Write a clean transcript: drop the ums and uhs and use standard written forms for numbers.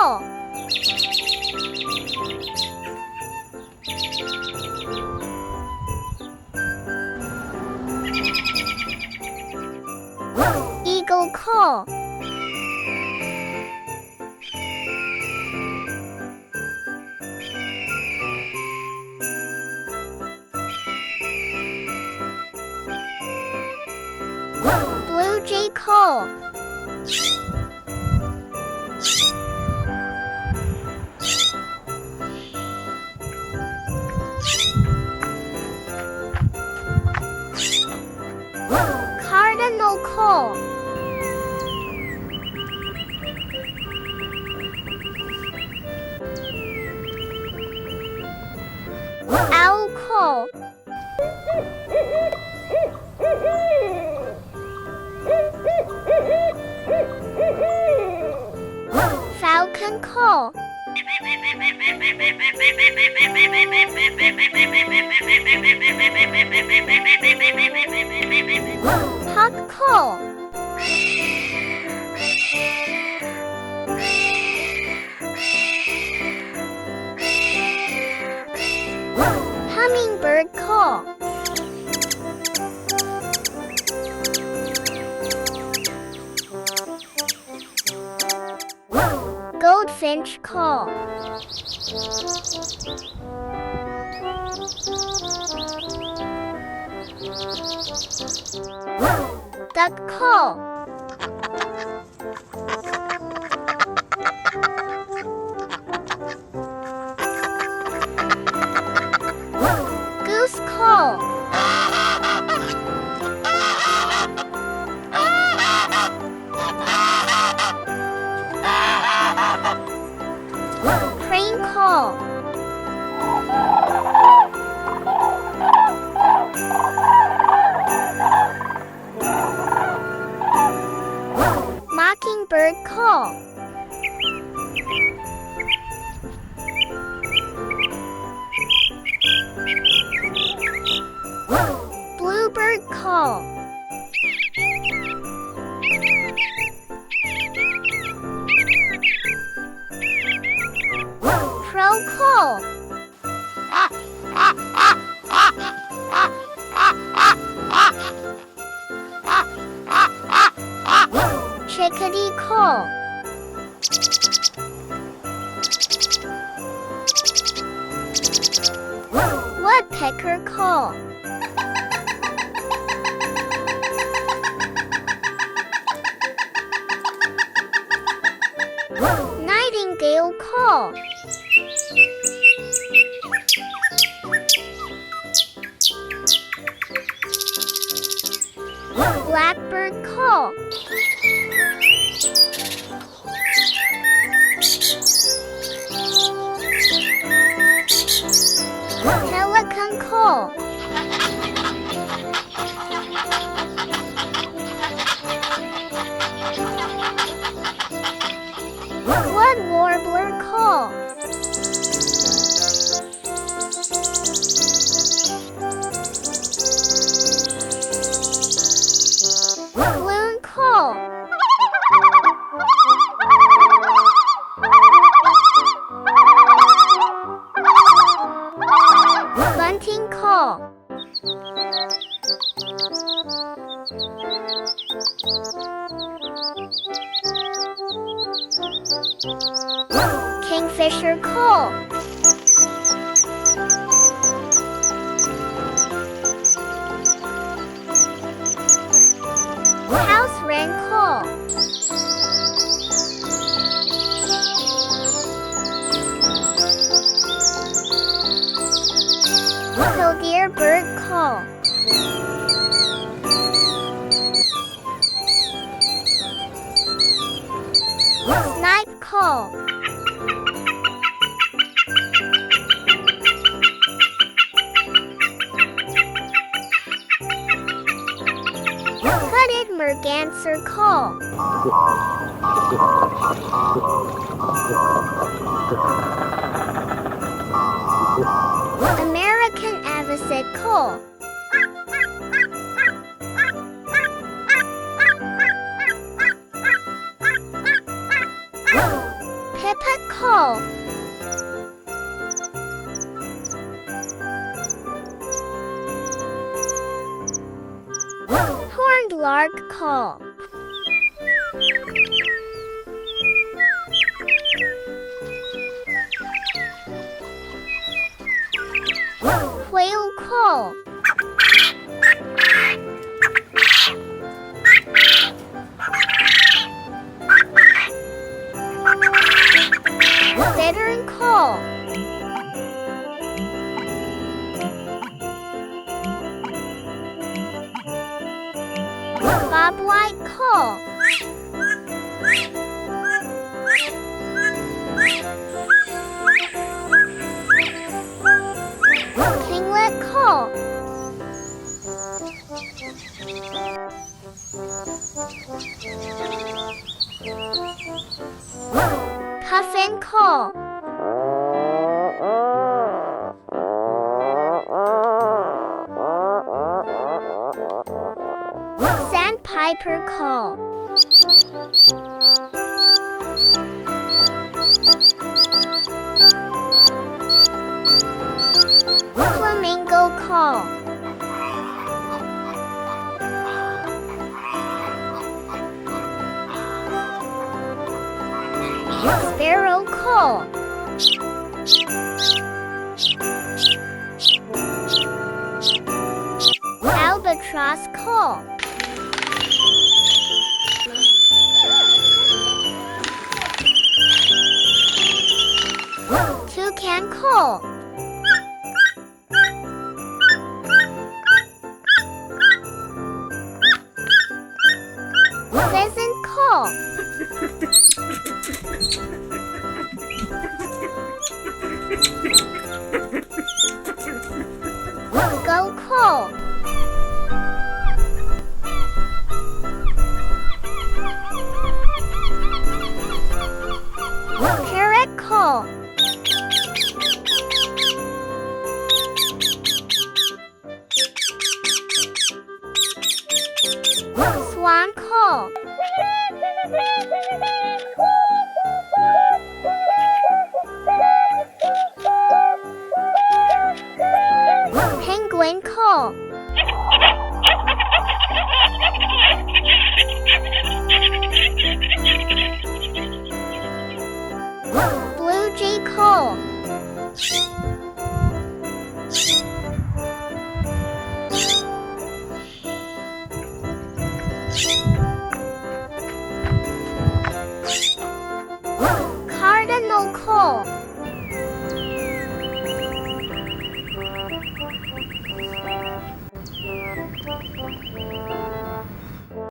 call. Eagle call. Blue jay call. Cardinal call. Owl call. Falcon call. Hawk call. Hummingbird call. Goldfinch call. Duck call. Goose call. Crane call. Mockingbird call. Bluebird call. Crow call. Chickadee call. Woodpecker call. Nightingale call. Blackbird call. Pelican call. Wood warbler call. Loon call. Bunting call. Kingfisher call. House wren call. Killdeer bird call. Snipe call. Hooded merganser call. American avocet call. Pipit call. Horned lark call. Quail call. Bittern call. Bobwhite call. Kinglet call. Puffin call. Sandpiper call. Flamingo call. Sparrow call. Albatross call. Toucan call. Pheasant call. Gull call. Parrot call. Swan call. Penguin call. Blue jay call.